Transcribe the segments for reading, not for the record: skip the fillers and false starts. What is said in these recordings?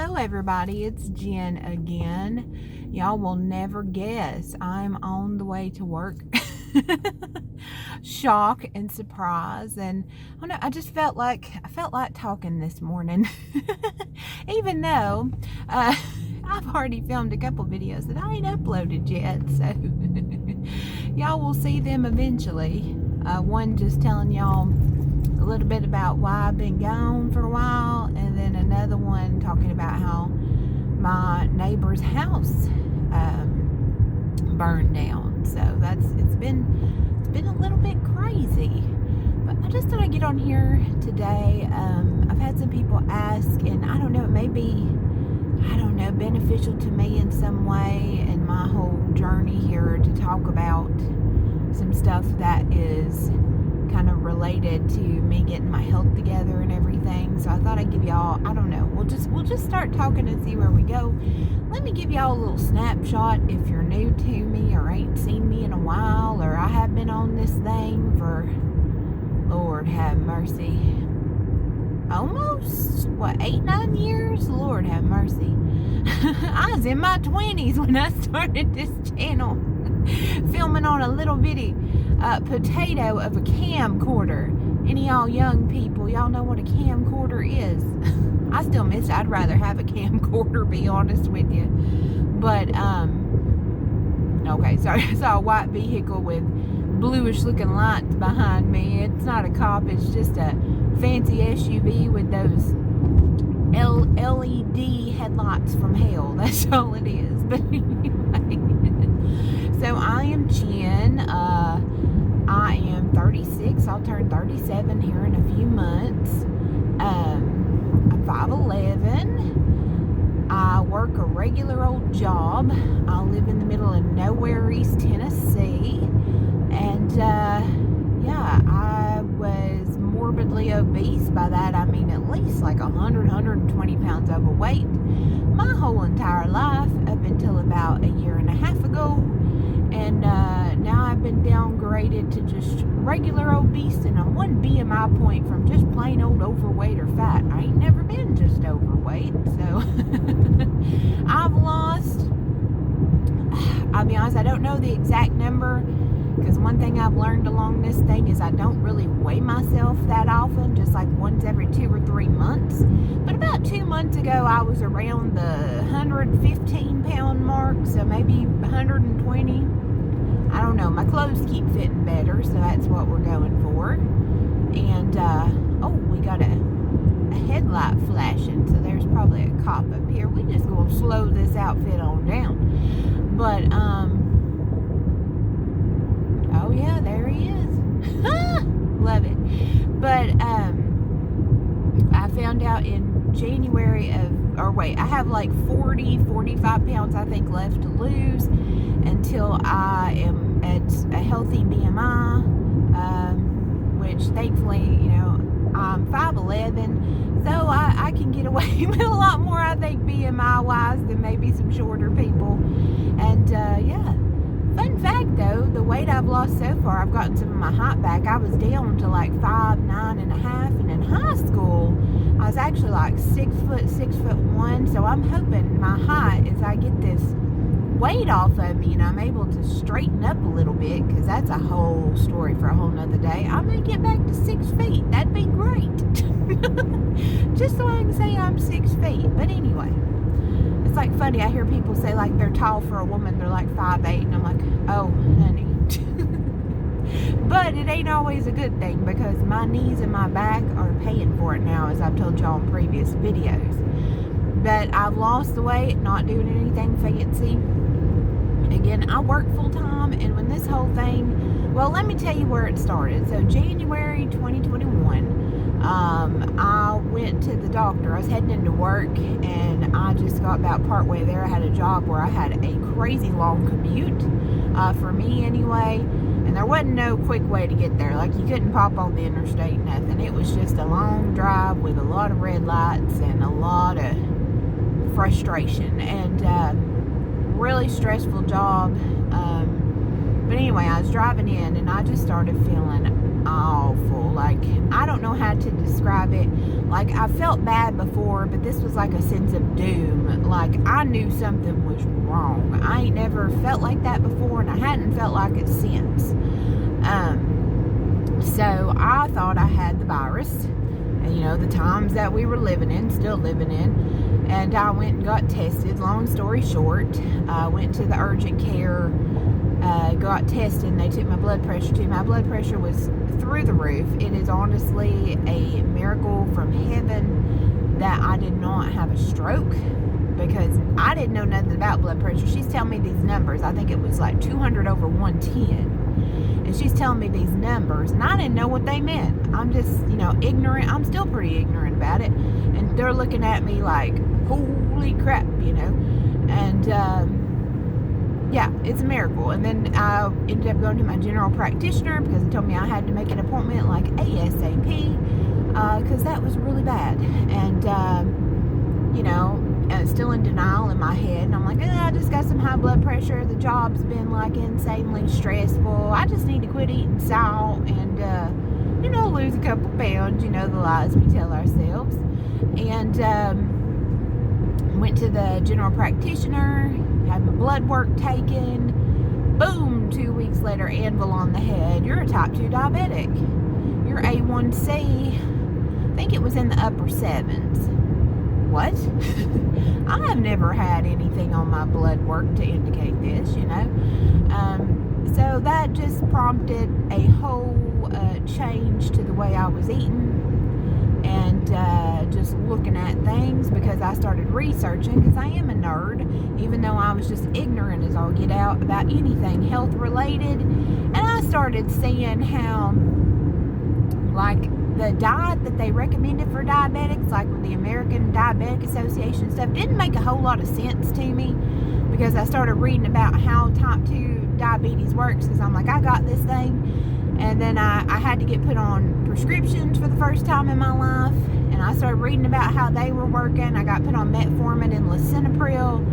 Hello everybody, it's Jen again. Y'all will never guess I'm on the way to work. Shock and surprise, and I don't know, I felt like talking this morning. Even though I've already filmed a couple videos that I ain't uploaded yet, so y'all will see them eventually. One just telling y'all a little bit about why I've been gone for a while, and then another one talking about how my neighbor's house burned down. So it's been a little bit crazy, but I just thought I'd get on here today. I've had some people ask, and I don't know, it may be, beneficial to me in some way in my whole journey here to talk about some stuff that is kind of related to me getting my health together and everything. So I thought I'd give y'all, I don't know, we'll just start talking and see where we go. Let me give y'all a little snapshot if you're new to me or ain't seen me in a while, or I have been on this thing for, Lord have mercy, almost 8-9 years. Lord have mercy. I was in my 20s when I started this channel, filming on a little bitty potato of a camcorder. Any y'all young people, y'all know what a camcorder is? I still miss it. I'd rather have a camcorder, be honest with you. But okay, sorry, I saw a white vehicle with bluish looking lights behind me. It's not a cop, it's just a fancy SUV with those LED headlights from hell. That's all it is. But anyway, so I am Jen. I am 36. I'll turn 37 here in a few months. I'm 5'11". I work a regular old job. I live in the middle of nowhere, East Tennessee. And yeah, I was morbidly obese. By that I mean at least like 120 pounds overweight my whole entire life up until about a year and a half ago. And now I've been downgraded to just regular obese, and I'm one BMI point from just plain old overweight or fat. I ain't never been just overweight. So I've lost, I'll be honest, I don't know the exact number, because one thing I've learned along this thing is I don't really weigh myself that often, just like once every 2 or 3 months. But about 2 months ago, I was around the 115 pound mark, so maybe 120. I don't know. My clothes keep fitting better, so that's what we're going for. And, oh, we got a headlight flashing, so there's probably a cop up here. We just gonna slow this outfit on down. But, oh yeah, there he is. Love it. But I found out in January I have like 45 pounds I think left to lose until I am at a healthy BMI, which thankfully, I'm 5'11", so I can get away with a lot more, I think, BMI wise than maybe some shorter people. And yeah. Fun fact though, the weight I've lost so far, I've gotten some of my height back. I was down to like 5'9.5", and in high school I was actually like 6'1". So I'm hoping my height, as I get this weight off of me and I'm able to straighten up a little bit, because that's a whole story for a whole nother day, I may get back to 6 feet. That'd be great. Just so I can say I'm 6 feet. But anyway, it's like funny, I hear people say like they're tall for a woman, they're like 5'8", and I'm like, oh honey. But it ain't always a good thing, because my knees and my back are paying for it now, as I've told y'all in previous videos. But I've lost the weight, not doing anything fancy. Again, I work full time, and when this whole thing, well, let me tell you where it started. So January 2021, I went to the doctor. I was heading into work, and I just got about partway there. I had a job where I had a crazy long commute, for me anyway, and there wasn't no quick way to get there. Like, you couldn't pop on the interstate, nothing. It was just a long drive with a lot of red lights and a lot of frustration, and really stressful job. But anyway, I was driving in, and I just started feeling awful. Like, I don't know how to describe it. Like, I felt bad before, but this was like a sense of doom. Like, I knew something was wrong. I ain't never felt like that before, and I hadn't felt like it since. So I thought I had the virus, and the times that we were living in, still living in, and I went and got tested. Long story short, I went to the urgent care, got tested, and they took my blood pressure too. My blood pressure was through the roof. It is honestly a miracle from heaven that I did not have a stroke, because I didn't know nothing about blood pressure. She's telling me these numbers. I think it was like 200 over 110. And she's telling me these numbers, and I didn't know what they meant. I'm just, ignorant. I'm still pretty ignorant about it. And they're looking at me like, holy crap, And, yeah, it's a miracle. And then I ended up going to my general practitioner because he told me I had to make an appointment like ASAP, because that was really bad. And, still in denial in my head, and I'm like, I just got some high blood pressure, the job's been like insanely stressful, I just need to quit eating salt and lose a couple pounds, the lies we tell ourselves. And went to the general practitioner, had my blood work taken. Boom, 2 weeks later, anvil on the head. You're a type 2 diabetic. Your A1C, I think it was in the upper 7s. What? I have never had anything on my blood work to indicate this, So that just prompted a whole change to the way I was eating, and just looking at things, because I started researching, because I am a nerd, even though I was just ignorant as all get out about anything health related. And I started seeing how, like, the diet that they recommended for diabetics, like with the American Diabetic Association stuff, didn't make a whole lot of sense to me, because I started reading about how type 2 diabetes works, because I'm like, I got this thing. And then I had to get put on prescriptions for the first time in my life, and I started reading about how they were working. I got put on metformin and lisinopril,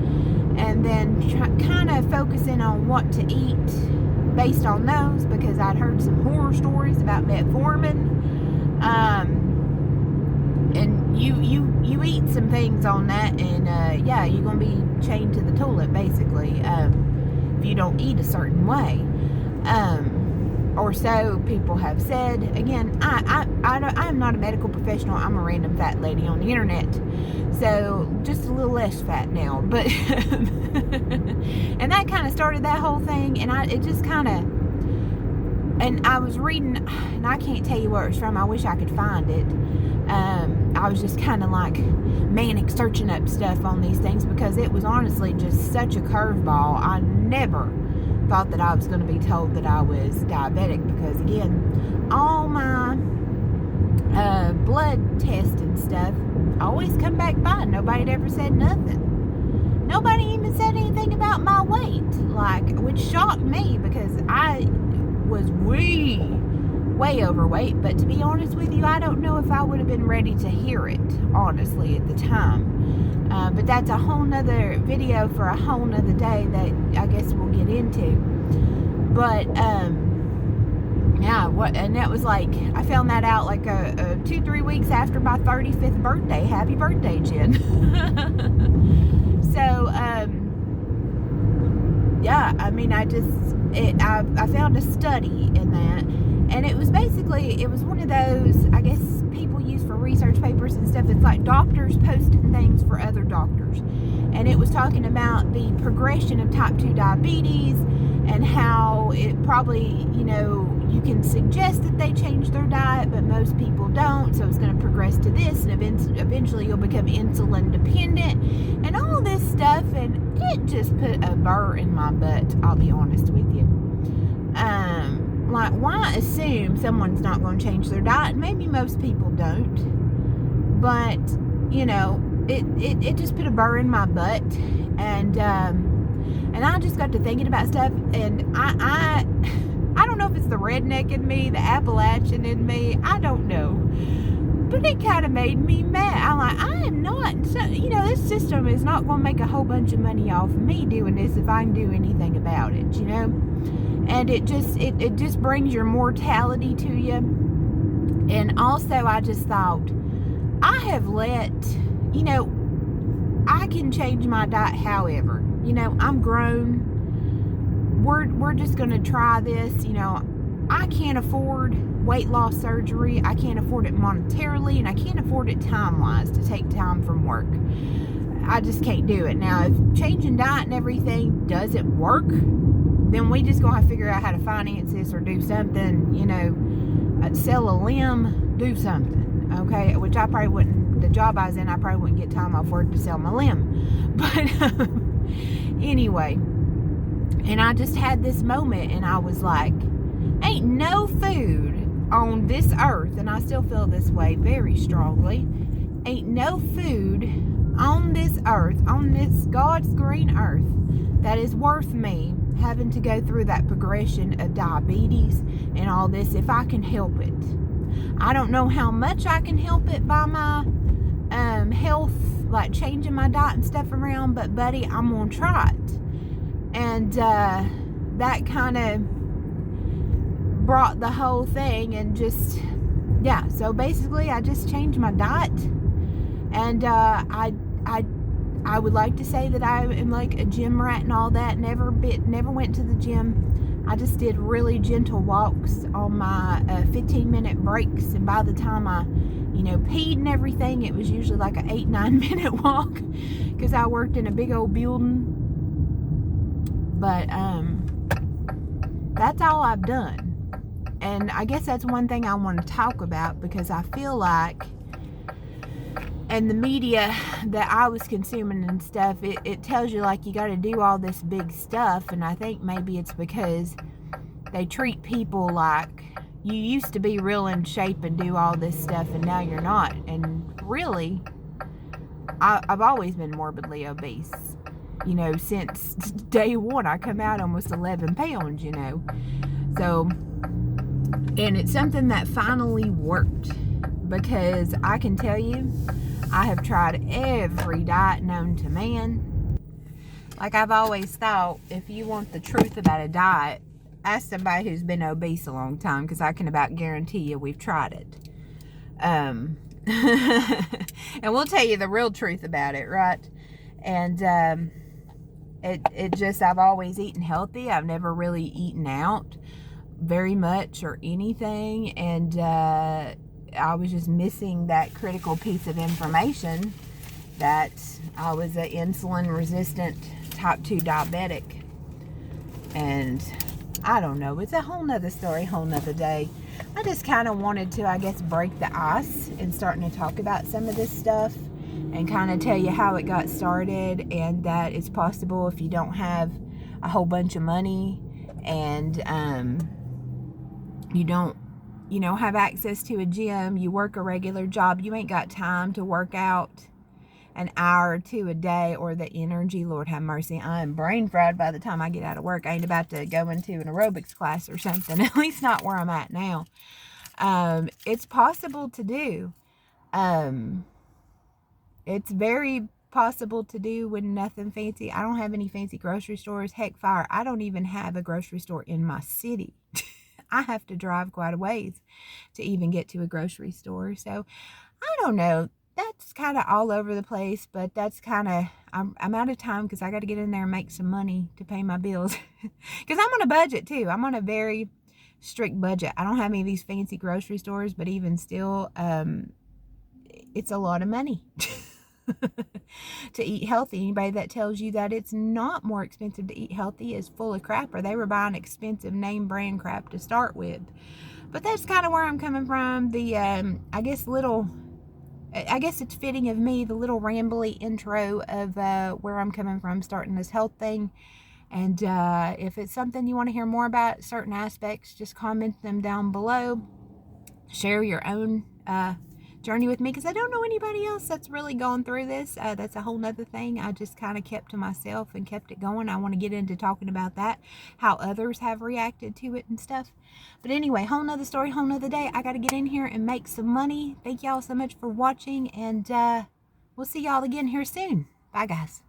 and then kind of focusing on what to eat based on those, because I'd heard some horror stories about metformin. And you eat some things on that, and you're gonna be chained to the toilet basically, if you don't eat a certain way, or so people have said. Again, I am not a medical professional. I'm a random fat lady on the internet, so just a little less fat now, but and that kind of started that whole thing, and it just kind of. And I was reading, and I can't tell you where it's from. I wish I could find it. I was just kind of like manic searching up stuff on these things, because it was honestly just such a curveball. I never thought that I was going to be told that I was diabetic, because again, all my blood tests and stuff always come back fine. Nobody had ever said nothing. Nobody even said anything about my weight, which shocked me, because I was way overweight. But to be honest with you, I don't know if I would have been ready to hear it, honestly, at the time. But that's a whole nother video for a whole nother day that I guess we'll get into. But and that was like, I found that out like 2-3 weeks after my 35th birthday. Happy birthday, Jen. So I mean, I found a study in that, and it was one of those, I guess, people use for research papers and stuff. It's like doctors posting things for other doctors, and it was talking about the progression of type 2 diabetes, and how it probably, you can suggest that they change their diet, but most people don't, so it's going to progress to this, and eventually you'll become insulin dependent, and all this stuff. And it just put a burr in my butt, I'll be honest with you. Like, why assume someone's not going to change their diet? Maybe most people don't, but it just put a burr in my butt. And I just got to thinking about stuff, and I don't know if it's the redneck in me, the Appalachian in me, I don't know, but it kind of made me mad. I'm like, I am not, this system is not going to make a whole bunch of money off of me doing this if I can do anything about it, and it just brings your mortality to you. And also, I just thought, I have let, you know, I can change my diet however. You know, I'm grown. We're just going to try this. You know, I can't afford weight loss surgery. I can't afford it monetarily, and I can't afford it time-wise to take time from work. I just can't do it. Now, if changing diet and everything doesn't work, then we just gonna have to figure out how to finance this or do something, you know, sell a limb, do something, okay? Which I probably wouldn't, the job I was in, I probably wouldn't get time off work to sell my limb. But anyway, and I just had this moment, and I was like, ain't no food on this earth, and I still feel this way very strongly, ain't no food on this earth, on this God's green earth, that is worth me having to go through that progression of diabetes and all this if I can help it. I don't know how much I can help it by my health, like changing my diet and stuff around, but buddy, I'm gonna try it. And that kind of brought the whole thing, and just, yeah, so basically I just changed my diet, and I would like to say that I am like a gym rat and all that. Never went to the gym. I just did really gentle walks on my 15-minute breaks, and by the time I, you know, peed and everything, it was usually like an 8-9 minute walk, because I worked in a big old building. But that's all I've done. And I guess that's one thing I want to talk about, because I feel like, and the media that I was consuming and stuff, it tells you like you got to do all this big stuff. And I think maybe it's because they treat people like you used to be real in shape and do all this stuff, and now you're not. And really, I've always been morbidly obese. You know, since day one, I come out almost 11 pounds, you know. So, and it's something that finally worked, because I can tell you, I have tried every diet known to man. Like I've always thought, if you want the truth about a diet, ask somebody who's been obese a long time, because I can about guarantee you we've tried it. And we'll tell you the real truth about it, right? And it just, I've always eaten healthy. I've never really eaten out very much or anything, and I was just missing that critical piece of information that I was an insulin resistant type 2 diabetic. And I don't know, it's a whole nother story, whole nother day. I just kind of wanted to, I guess, break the ice and starting to talk about some of this stuff, and kind of tell you how it got started, and that it's possible if you don't have a whole bunch of money, and you don't, you know, have access to a gym, you work a regular job, you ain't got time to work out an hour or two a day, or the energy, Lord have mercy. I am brain fried by the time I get out of work. I ain't about to go into an aerobics class or something, at least not where I'm at now. It's possible to do. It's very possible to do with nothing fancy. I don't have any fancy grocery stores. Heck, fire, I don't even have a grocery store in my city. I have to drive quite a ways to even get to a grocery store. So I don't know. That's kind of all over the place, but that's kind of, I'm out of time, because I got to get in there and make some money to pay my bills. Because I'm on a budget too. I'm on a very strict budget. I don't have any of these fancy grocery stores, but even still, it's a lot of money to eat healthy. Anybody that tells you that it's not more expensive to eat healthy is full of crap, or they were buying expensive name brand crap to start with. But that's kind of where I'm coming from. The I guess it's fitting of me, the little rambly intro of where I'm coming from starting this health thing. And if it's something you want to hear more about, certain aspects, just comment them down below. Share your own journey with me, because I don't know anybody else that's really gone through this. That's a whole nother thing. I just kind of kept to myself and kept it going. I want to get into talking about that, how others have reacted to it and stuff. But anyway, whole nother story, whole nother day. I got to get in here and make some money. Thank y'all so much for watching, and we'll see y'all again here soon. Bye, guys.